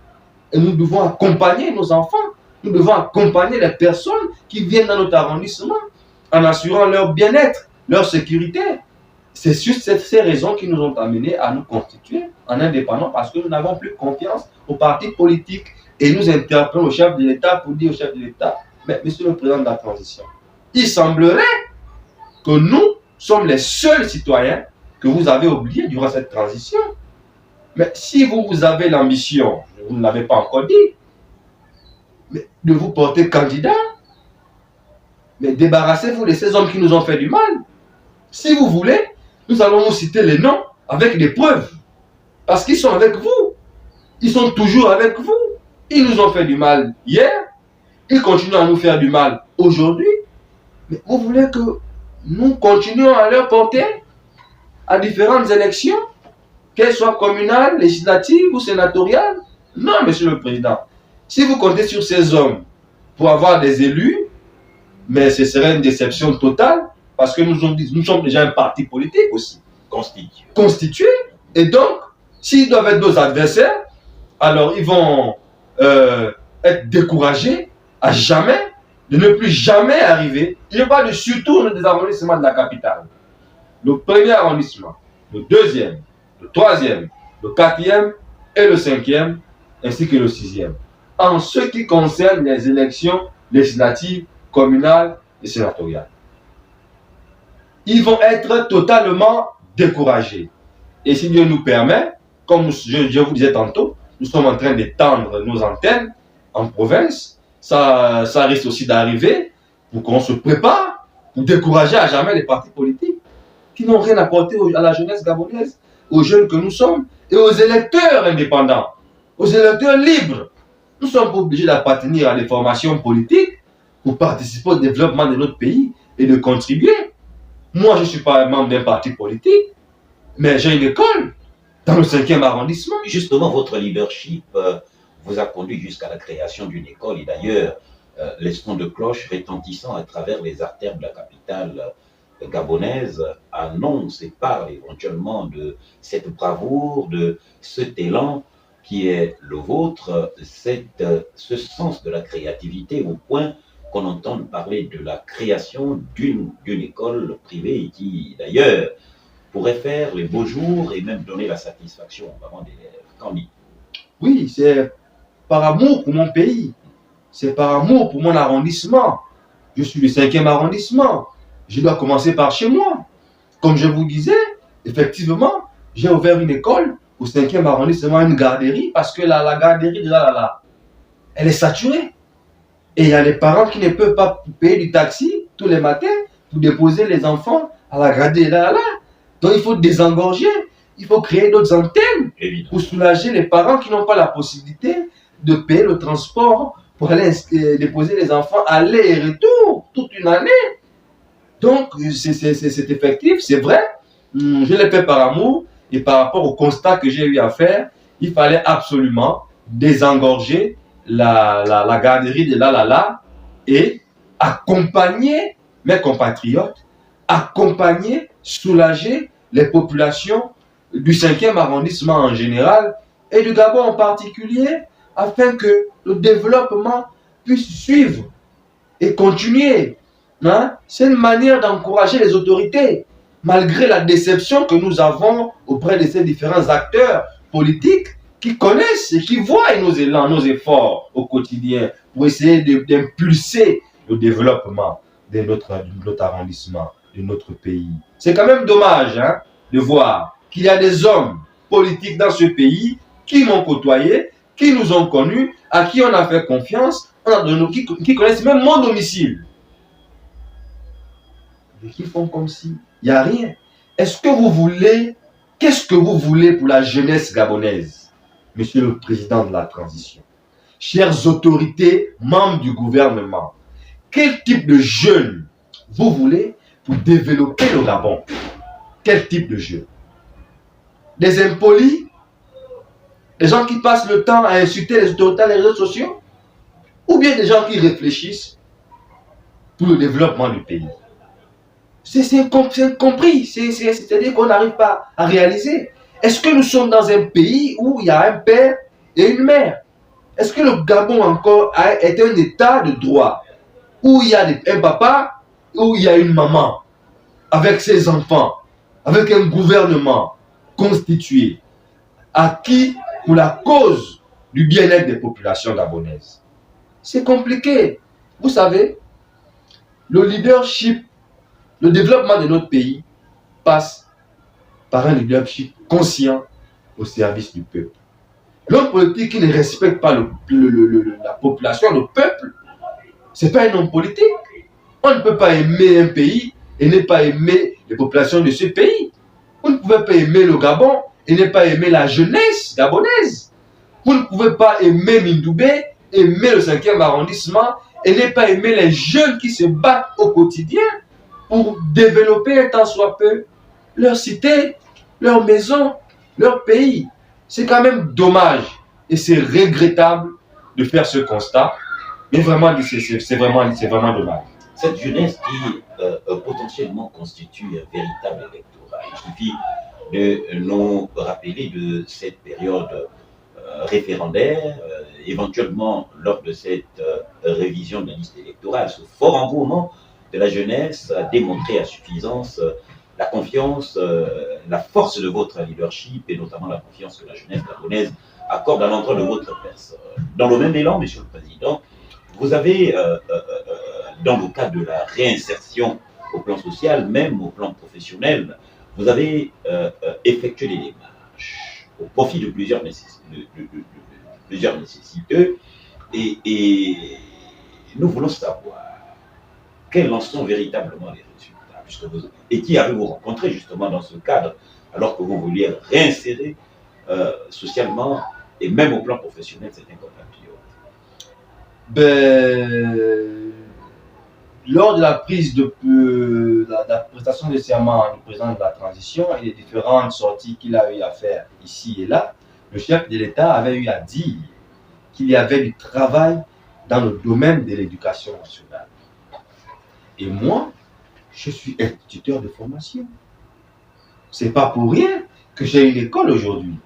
Et nous devons accompagner nos enfants, nous devons accompagner les personnes qui viennent dans notre arrondissement en assurant leur bien-être, leur sécurité. C'est juste ces raisons qui nous ont amenés à nous constituer en indépendants parce que nous n'avons plus confiance aux partis politiques et nous interpellons au chef de l'État pour dire au chef de l'État, mais monsieur le président de la transition, il semblerait que nous sommes les seuls citoyens que vous avez oubliés durant cette transition. Mais si vous avez l'ambition, vous ne l'avez pas encore dit, mais de vous porter candidat, mais débarrassez-vous de ces hommes qui nous ont fait du mal. Si vous voulez, nous allons vous citer les noms avec des preuves. Parce qu'ils sont avec vous. Ils sont toujours avec vous. Ils nous ont fait du mal hier. Ils continuent à nous faire du mal aujourd'hui. Mais vous voulez que nous continuions à leur porter à différentes élections, qu'elles soient communales, législatives ou sénatoriales? Non, monsieur le président. Si vous comptez sur ces hommes pour avoir des élus, mais ce serait une déception totale parce que nous sommes déjà un parti politique aussi. Constitué. Et donc, s'ils doivent être nos adversaires, alors ils vont être découragés à jamais de ne plus jamais arriver. Il n'y a pas de surtout des arrondissements de la capitale. Le premier arrondissement, le deuxième, le troisième, le quatrième et le cinquième, ainsi que le sixième. En ce qui concerne les élections législatives, communales et sénatoriales. Ils vont être totalement découragés. Et si Dieu nous permet, comme je vous disais tantôt, nous sommes en train d'étendre nos antennes en province. Ça risque aussi d'arriver pour qu'on se prépare pour décourager à jamais les partis politiques qui n'ont rien apporté à la jeunesse gabonaise, aux jeunes que nous sommes et aux électeurs indépendants, aux électeurs libres. Nous sommes obligés d'appartenir à des formations politiques pour participer au développement de notre pays et de contribuer. Moi, je ne suis pas un membre d'un parti politique, mais j'ai une école dans le 5e arrondissement. Justement, votre leadership vous a conduit jusqu'à la création d'une école et d'ailleurs, les sons de cloche retentissant à travers les artères de la capitale gabonaise annoncent et parlent éventuellement de cette bravoure, de cet élan qui est le vôtre, ce sens de la créativité au point qu'on entende parler de la création d'une école privée qui, d'ailleurs, pourrait faire les beaux jours et même donner la satisfaction aux parents d'élèves. Qu'en dites-vous? Oui, c'est par amour pour mon pays, c'est par amour pour mon arrondissement. Je suis le 5e arrondissement. Je dois commencer par chez moi. Comme je vous disais, effectivement, j'ai ouvert une école au 5e arrondissement, une garderie, parce que la garderie de là, elle est saturée. Et il y a des parents qui ne peuvent pas payer du taxi tous les matins pour déposer les enfants à la garderie de là. Donc il faut désengorger, il faut créer d'autres antennes pour soulager les parents qui n'ont pas la possibilité de payer le transport pour aller déposer les enfants aller et retour toute une année. Donc c'est effectif, c'est vrai, je l'ai fait par amour et par rapport au constat que j'ai eu à faire, il fallait absolument désengorger la garderie de là et accompagner mes compatriotes, accompagner, soulager les populations du 5e arrondissement en général et du Gabon en particulier, afin que le développement puisse suivre et continuer. Hein? C'est une manière d'encourager les autorités, malgré la déception que nous avons auprès de ces différents acteurs politiques qui connaissent et qui voient nos élans, nos efforts au quotidien pour essayer d'impulser le développement de notre arrondissement, de notre pays. C'est quand même dommage de voir qu'il y a des hommes politiques dans ce pays qui m'ont côtoyé, qui nous ont connus, à qui on a fait confiance, qui connaissent même mon domicile. Et qui font comme si il n'y a rien. Qu'est-ce que vous voulez pour la jeunesse gabonaise, monsieur le président de la transition? Chères autorités, membres du gouvernement, quel type de jeunes vous voulez pour développer le Gabon? Quel type de jeunes? Des impolis? Des gens qui passent le temps à insulter les autorités sur les réseaux sociaux? Ou bien des gens qui réfléchissent pour le développement du pays? C'est compris, c'est-à-dire qu'on n'arrive pas à réaliser. Est-ce que nous sommes dans un pays où il y a un père et une mère. Est-ce que le Gabon encore est un état de droit où il y a un papa, où il y a une maman avec ses enfants, avec un gouvernement constitué, acquis pour la cause du bien-être des populations gabonaises? C'est compliqué. Vous savez, le leadership, le développement de notre pays passe par un leadership conscient au service du peuple. L'homme politique qui ne respecte pas la population, le peuple, ce n'est pas un homme politique. On ne peut pas aimer un pays et ne pas aimer les populations de ce pays. Vous ne pouvez pas aimer le Gabon et ne pas aimer la jeunesse gabonaise. Vous ne pouvez pas aimer Mindoubé, aimer le 5e arrondissement et ne pas aimer les jeunes qui se battent au quotidien pour développer un tant soit peu leur cité, leur maison, leur pays. C'est quand même dommage et c'est regrettable de faire ce constat, mais vraiment, c'est vraiment dommage. Cette jeunesse qui potentiellement constitue un véritable électorat. Il suffit de nous rappeler de cette période référendaire, éventuellement lors de cette révision de la liste électorale. Ce fort engouement de la jeunesse a démontré à suffisance la confiance, la force de votre leadership et notamment la confiance que la jeunesse gabonaise accorde à l'endroit de votre personne. Dans le même élan, Monsieur le Président, vous avez, dans le cadre de la réinsertion au plan social, même au plan professionnel, vous avez effectué des démarches au profit de plusieurs nécessiteux et nous voulons savoir quels en sont véritablement les résultats, puisque et qui avez-vous rencontré justement dans ce cadre, alors que vous vouliez réinsérer socialement et même au plan professionnel certains compatriotes? Lors de la prise de la prestation de serment du président de la transition et les différentes sorties qu'il a eu à faire ici et là, le chef de l'État avait eu à dire qu'il y avait du travail dans le domaine de l'éducation nationale. Et moi, je suis instituteur de formation. C'est pas pour rien que j'ai une école aujourd'hui.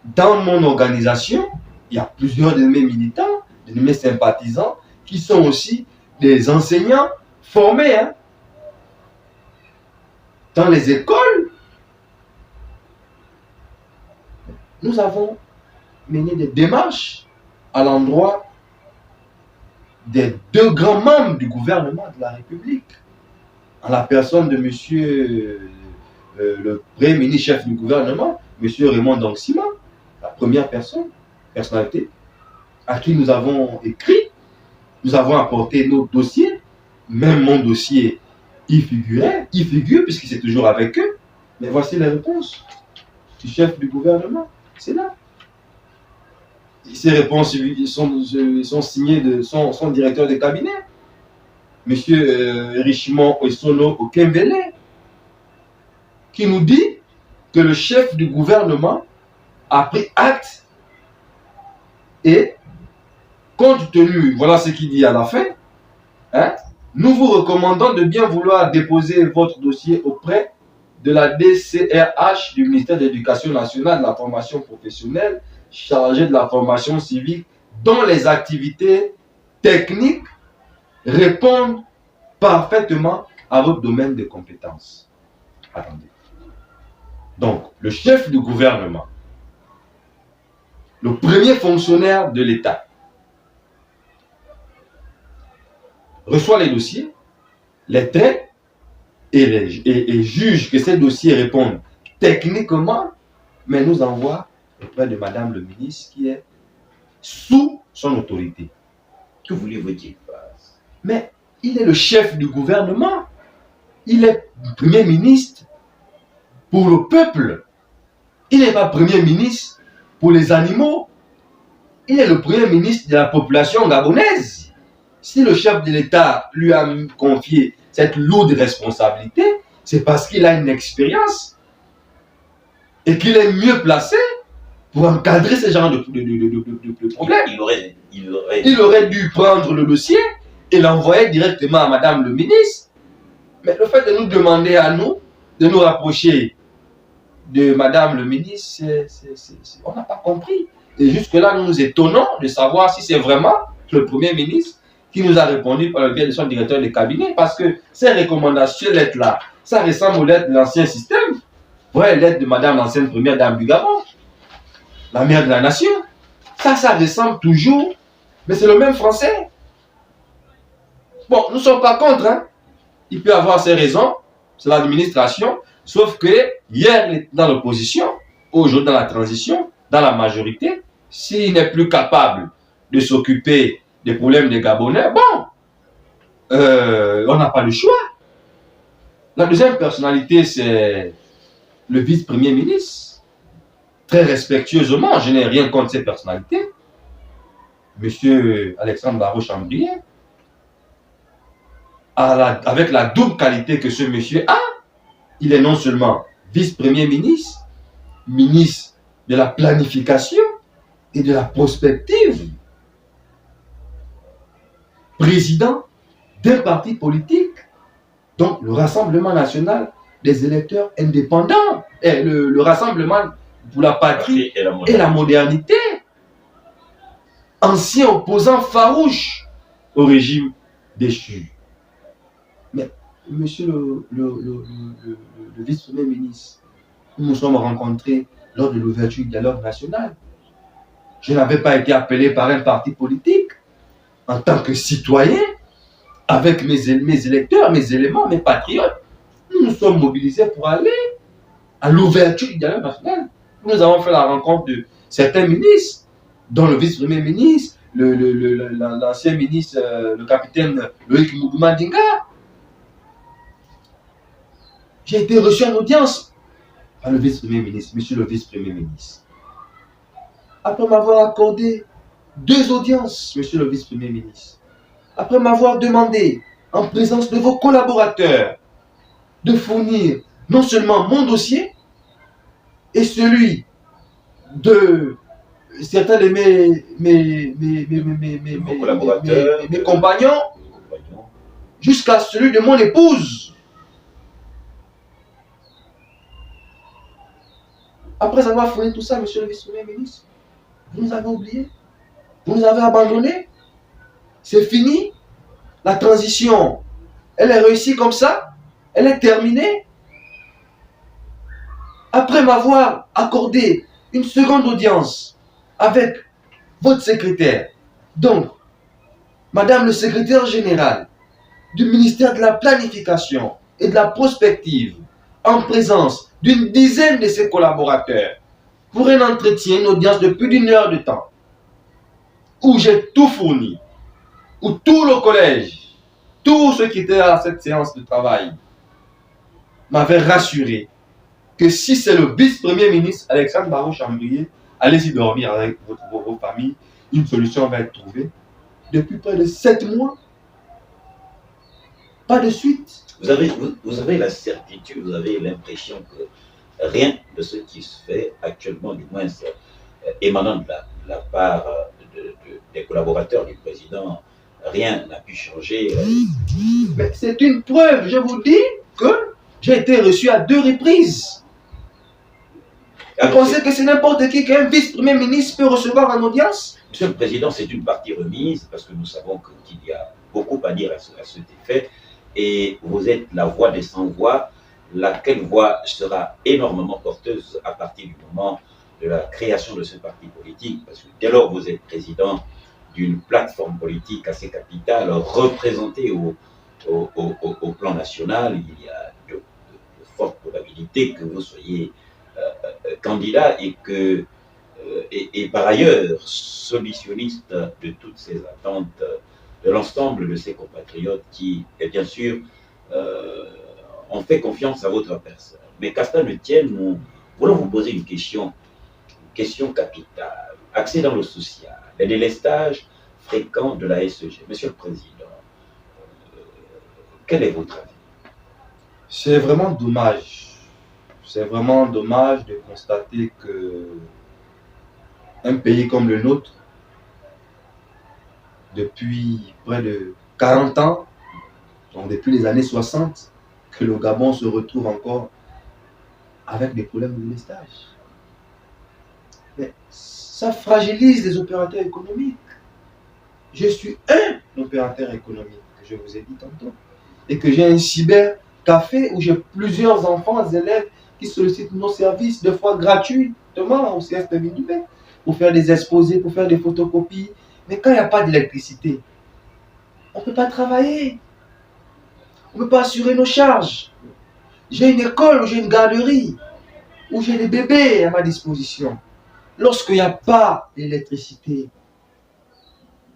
Dans mon organisation, il y a plusieurs de mes militants, de mes sympathisants, qui sont aussi des enseignants formés. Dans les écoles, nous avons mené des démarches à l'endroit des deux grands membres du gouvernement de la République, en la personne de monsieur le premier ministre chef du gouvernement, monsieur Raymond Dongsima, la première personnalité, à qui nous avons écrit, nous avons apporté nos dossiers, même mon dossier y figure puisqu'il est toujours avec eux, mais voici les réponses du chef du gouvernement, c'est là. Ces réponses sont signées de son directeur de cabinet, M. Richemont Osono Okembele, qui nous dit que le chef du gouvernement a pris acte et, compte tenu, voilà ce qu'il dit à la fin, nous vous recommandons de bien vouloir déposer votre dossier auprès de la DCRH du ministère de l'Éducation nationale, de la formation professionnelle, chargé de la formation civique, dont les activités techniques répondent parfaitement à votre domaine de compétences. Attendez. Donc, le chef du gouvernement, le premier fonctionnaire de l'État, reçoit les dossiers, les traite et juge que ces dossiers répondent techniquement, mais nous envoie auprès de Madame le ministre qui est sous son autorité. Que voulez-vous qu'il fasse? Mais il est le chef du gouvernement. Il est premier ministre pour le peuple. Il n'est pas premier ministre pour les animaux. Il est le premier ministre de la population gabonaise. Si le chef de l'État lui a confié cette lourde responsabilité, c'est parce qu'il a une expérience et qu'il est mieux placé pour encadrer ce genre de problème. Il aurait dû prendre le dossier et l'envoyer directement à Madame le ministre. Mais le fait de nous demander à nous, de nous rapprocher de Madame le ministre, on n'a pas compris. Et jusque-là, nous nous étonnons de savoir si c'est vraiment le Premier ministre qui nous a répondu par le biais de son directeur de cabinet, parce que ces recommandations, lettres-là, ça ressemble aux lettres de l'ancien système. Ouais, lettre de Madame l'ancienne première dame du Gabon, la mère de la nation. Ça ressemble toujours, mais c'est le même français. Bon, nous ne sommes pas contre, hein. Il peut avoir ses raisons, c'est l'administration, sauf que hier, il était dans l'opposition, aujourd'hui dans la transition, dans la majorité. S'il n'est plus capable de s'occuper des problèmes des Gabonais, bon, on n'a pas le choix. La deuxième personnalité, c'est le vice-premier ministre. Très respectueusement, je n'ai rien contre ces personnalités. Monsieur Alexandre Barrot-Chambrier, avec la double qualité que ce monsieur a, il est non seulement vice-premier ministre, ministre de la planification et de la prospective, président d'un parti politique, donc le Rassemblement national des électeurs indépendants, et le Rassemblement pour la patrie et la modernité, ancien opposant farouche au régime déchu. Mais monsieur le vice-premier ministre, nous nous sommes rencontrés lors de l'ouverture du dialogue national. Je n'avais pas été appelé par un parti politique. En tant que citoyen, avec mes électeurs, mes éléments, mes patriotes, nous nous sommes mobilisés pour aller à l'ouverture du dialogue national. Nous avons fait la rencontre de certains ministres, dont le vice-premier ministre, l'ancien ministre, le capitaine Loïc Moudoumandinga. J'ai été reçu en audience par le vice-premier ministre, monsieur le vice-premier ministre. Après m'avoir accordé 2 audiences, monsieur le vice-premier ministre, après m'avoir demandé, en présence de vos collaborateurs, de fournir non seulement mon dossier et celui de certains de mes compagnons, jusqu'à celui de mon épouse. Après avoir fourni tout ça, monsieur le vice-premier ministre, vous nous avez oubliés, vous nous avez abandonnés. C'est fini. La transition, elle est réussie comme ça. Elle est terminée. Après m'avoir accordé une seconde audience avec votre secrétaire, donc Madame le secrétaire général du ministère de la Planification et de la Prospective, en présence d'une dizaine de ses collaborateurs, pour un entretien, une audience de plus d'1 heure de temps, où j'ai tout fourni, où tout le collège, tous ceux qui étaient à cette séance de travail, m'avaient rassuré que si c'est le vice-premier ministre Alexandre Barrot-Chambrier, allez-y dormir avec vos familles, une solution va être trouvée. Depuis près de 7 mois, pas de suite. Vous avez la certitude, vous avez l'impression que rien de ce qui se fait actuellement, du moins émanant de la part des collaborateurs du président, rien n'a pu changer. Mais c'est une preuve, je vous dis que j'ai été reçu à 2 reprises. Vous pensez que c'est n'importe qui qu'un vice-premier ministre peut recevoir en audience? Monsieur le Président, c'est une partie remise, parce que nous savons qu'il y a beaucoup à dire à cet effet, et vous êtes la voix des sans-voix, laquelle voix sera énormément porteuse à partir du moment de la création de ce parti politique, parce que dès lors vous êtes président d'une plateforme politique assez capitale, représentée au plan national, il y a de fortes probabilités que vous soyez candidat et par ailleurs solutionniste de toutes ces attentes de l'ensemble de ses compatriotes qui, et bien sûr, ont fait confiance à votre personne. Mais qu'à cela ne tienne, nous voulons vous poser une question capitale, axée dans le social, les délestages fréquents de la SEG. Monsieur le Président, quel est votre avis? C'est vraiment dommage. C'est vraiment dommage de constater que un pays comme le nôtre, depuis près de 40 ans, donc depuis les années 60, que le Gabon se retrouve encore avec des problèmes de délestage. Mais ça fragilise les opérateurs économiques. Je suis un opérateur économique, que je vous ai dit tantôt, et que j'ai un cybercafé où j'ai plusieurs enfants, élèves qui sollicitent nos services, de fois gratuitement au CF Bénin, pour faire des exposés, pour faire des photocopies. Mais quand il n'y a pas d'électricité, on ne peut pas travailler. On ne peut pas assurer nos charges. J'ai une école, j'ai une garderie, où j'ai des bébés à ma disposition. Lorsqu'il n'y a pas d'électricité,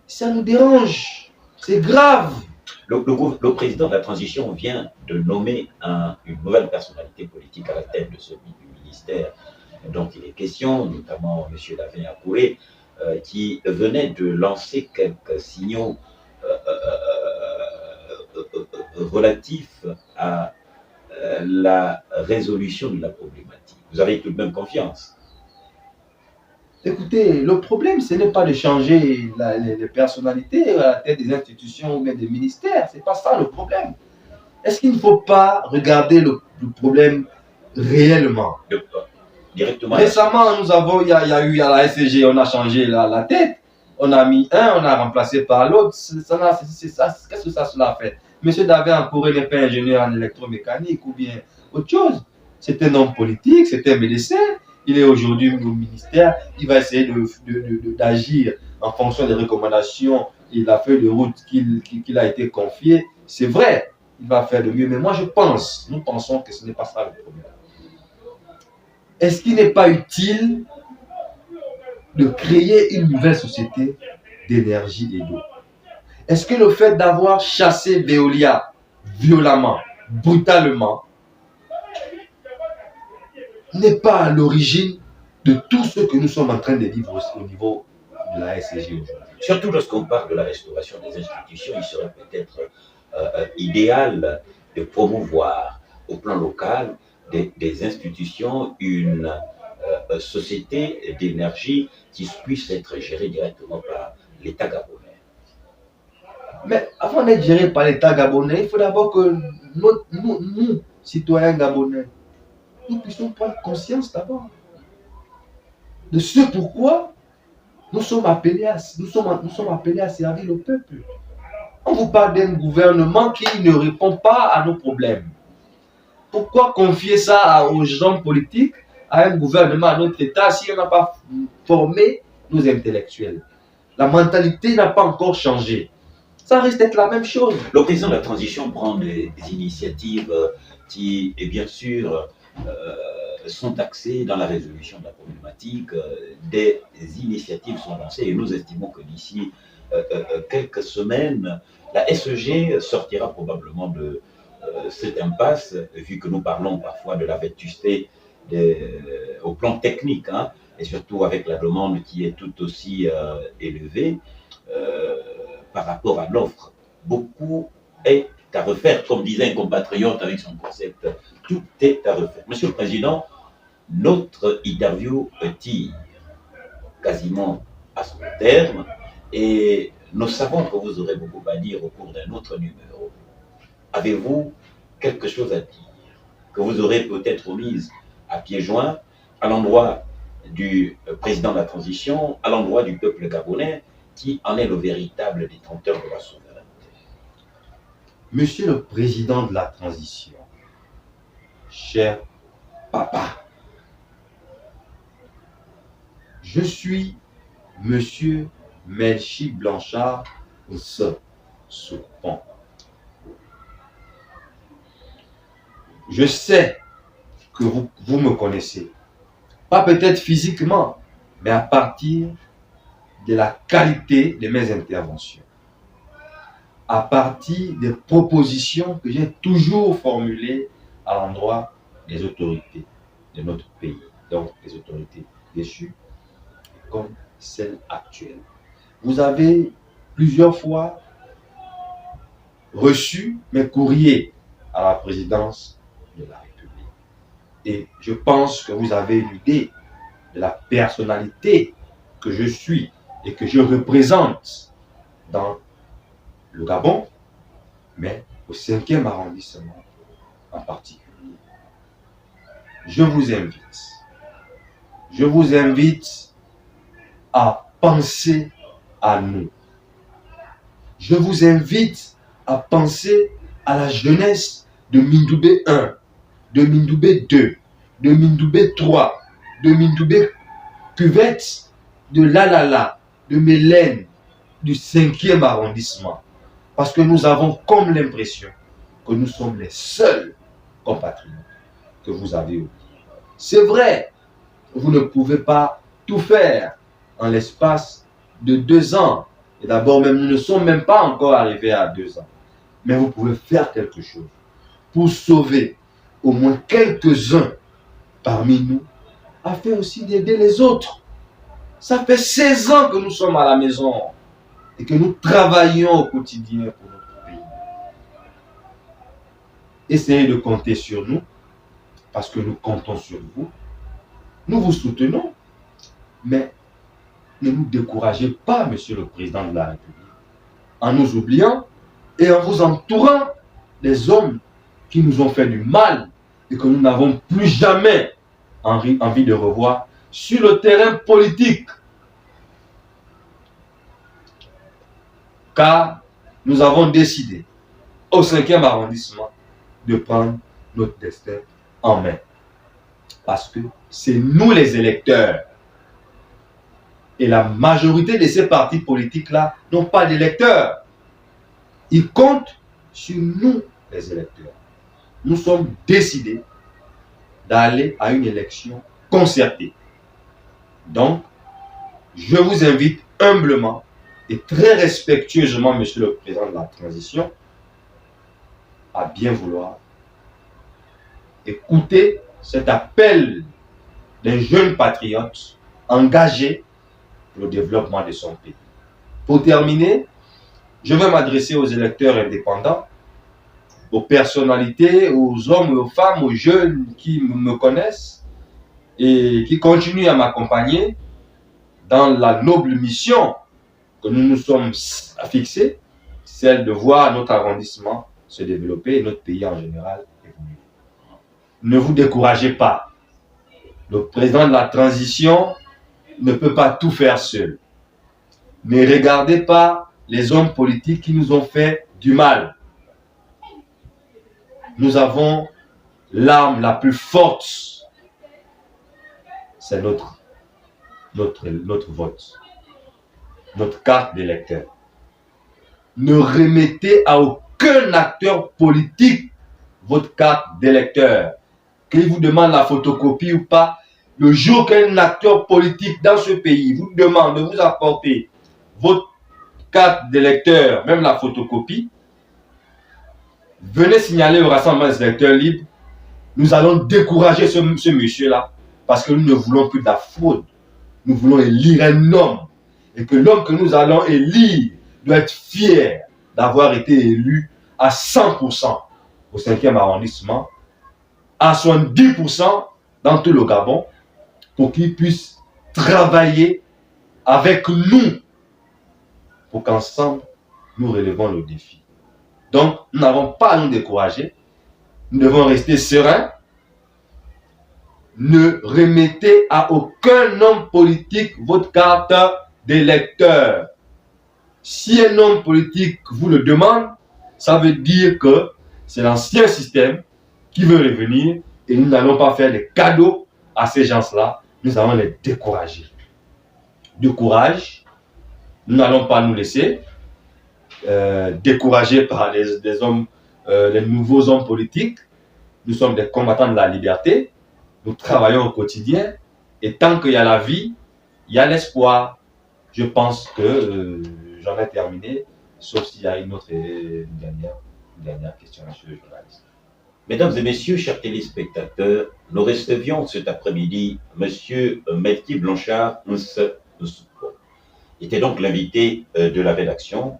ça nous dérange. C'est grave. Le président de la transition vient de nommer une nouvelle personnalité politique à la tête de ce ministère dont il est question, notamment M. Lavin Akouré, qui venait de lancer quelques signaux relatifs à la résolution de la problématique. Vous avez tout de même confiance? Écoutez, le problème, ce n'est pas de changer les personnalités à la tête des institutions ou même des ministères. Ce n'est pas ça le problème. Est-ce qu'il ne faut pas regarder le problème réellement? Directement. Récemment, il y a eu à la SCG, on a changé la tête. On a mis un, on a remplacé par l'autre. Qu'est-ce que cela fait? Monsieur Davin Akouré n'est pas ingénieur en électromécanique ou bien autre chose. C'est un homme politique, c'est un médecin. Il est aujourd'hui au ministère. Il va essayer d'agir en fonction des recommandations et la feuille de route qu'il a été confiée. C'est vrai, il va faire de mieux. Mais moi, nous pensons que ce n'est pas ça le problème. Est-ce qu'il n'est pas utile de créer une nouvelle société d'énergie et d'eau? Est-ce que le fait d'avoir chassé Veolia violemment, brutalement, n'est pas à l'origine de tout ce que nous sommes en train de vivre au niveau de la SCG aujourd'hui? Surtout lorsqu'on parle de la restauration des institutions, il serait peut-être idéal de promouvoir au plan local des institutions, une société d'énergie qui puisse être gérée directement par l'État gabonais. Mais avant d'être géré par l'État gabonais, il faut d'abord que nous, citoyens gabonais, nous puissions prendre conscience d'abord de ce pourquoi nous sommes appelés à servir le peuple. On vous parle d'un gouvernement qui ne répond pas à nos problèmes. Pourquoi confier ça aux gens politiques, à un gouvernement, à notre État, si on n'a pas formé nos intellectuels? La mentalité n'a pas encore changé. Ça risque d'être la même chose. Le président de la transition prend des initiatives qui, et bien sûr, sont axées dans la résolution de la problématique. Des initiatives sont lancées et nous estimons que d'ici quelques semaines, la SEG sortira probablement de cette impasse, vu que nous parlons parfois de la vétusté au plan technique, hein, et surtout avec la demande qui est tout aussi élevée par rapport à l'offre. Beaucoup est à refaire, comme disait un compatriote avec son concept, tout est à refaire. Monsieur le Président, notre interview tire quasiment à son terme et nous savons que vous aurez beaucoup à dire au cours d'un autre numéro. Avez-vous quelque chose à dire que vous aurez peut-être remise à pieds joints à l'endroit du président de la transition, à l'endroit du peuple gabonais qui en est le véritable détenteur de la souveraineté? Monsieur le président de la transition, cher papa, je suis Monsieur Melchi Blanchard Soupon. Je sais que vous me connaissez, pas peut-être physiquement, mais à partir de la qualité de mes interventions, à partir des propositions que j'ai toujours formulées à l'endroit des autorités de notre pays, donc des autorités déchues comme celle actuelle. Vous avez plusieurs fois reçu mes courriers à la présidence de la République. Et je pense que vous avez une idée de la personnalité que je suis et que je représente dans le Gabon, mais au 5e arrondissement en particulier. je vous invite à penser à nous. Je vous invite à penser à la jeunesse de Mindoubé 1, de Mindoubé 2, de Mindoubé 3, de Mindoubé Cuvette, de Lalala, de Mélène, du 5e arrondissement. Parce que nous avons comme l'impression que nous sommes les seuls compatriotes que vous avez oubliés. C'est vrai, vous ne pouvez pas tout faire en l'espace de 2 ans. Et d'abord, même, nous ne sommes même pas encore arrivés à 2 ans. Mais vous pouvez faire quelque chose pour sauver au moins quelques-uns parmi nous, afin aussi d'aider les autres. Ça fait 16 ans que nous sommes à la maison et que nous travaillons au quotidien pour notre pays. Essayez de compter sur nous, parce que nous comptons sur vous. Nous vous soutenons, mais ne nous découragez pas, Monsieur le Président de la République, en nous oubliant et en vous entourant des hommes qui nous ont fait du mal et que nous n'avons plus jamais envie de revoir sur le terrain politique. Car nous avons décidé au 5e arrondissement de prendre notre destin en main. Parce que c'est nous les électeurs. Et la majorité de ces partis politiques-là n'ont pas d'électeurs. Ils comptent sur nous, les électeurs. Nous sommes décidés d'aller à une élection concertée. Donc, je vous invite humblement et très respectueusement, Monsieur le Président de la Transition, à bien vouloir écouter cet appel d'un jeune patriote engagé pour le développement de son pays. Pour terminer, je vais m'adresser aux électeurs indépendants, aux personnalités, aux hommes et aux femmes, aux jeunes qui me connaissent et qui continuent à m'accompagner dans la noble mission que nous nous sommes fixés, celle de voir notre arrondissement se développer et notre pays en général évoluer. Ne vous découragez pas. Le président de la transition ne peut pas tout faire seul. Ne regardez pas les hommes politiques qui nous ont fait du mal. Nous avons l'arme la plus forte. C'est notre vote. Notre carte d'électeur. Ne remettez à aucun acteur politique votre carte d'électeur. Qu'il vous demande la photocopie ou pas, le jour qu'un acteur politique dans ce pays vous demande de vous apporter votre carte d'électeur, même la photocopie, venez signaler au rassemblement des électeurs libres. Nous allons décourager ce monsieur-là parce que nous ne voulons plus de la fraude. Nous voulons élire un homme. Et que l'homme que nous allons élire doit être fier d'avoir été élu à 100% au 5e arrondissement, à 70% dans tout le Gabon, pour qu'il puisse travailler avec nous, pour qu'ensemble, nous relevons le défi. Donc, nous n'avons pas à nous décourager. Nous devons rester sereins. Ne remettez à aucun homme politique votre carte d'électeur. Si un homme politique vous le demande, ça veut dire que c'est l'ancien système qui veut revenir et nous n'allons pas faire des cadeaux à ces gens-là. Nous allons les décourager. Du courage, nous n'allons pas nous laisser décourager par les hommes, les nouveaux hommes politiques. Nous sommes des combattants de la liberté. Nous travaillons au quotidien. Et tant qu'il y a la vie, il y a l'espoir. Je pense que j'en ai terminé, sauf s'il y a une dernière question, monsieur le journaliste. Mesdames et messieurs, chers téléspectateurs, nous recevions cet après-midi monsieur Melki Blanchard Nsouko. Il était donc l'invité de la rédaction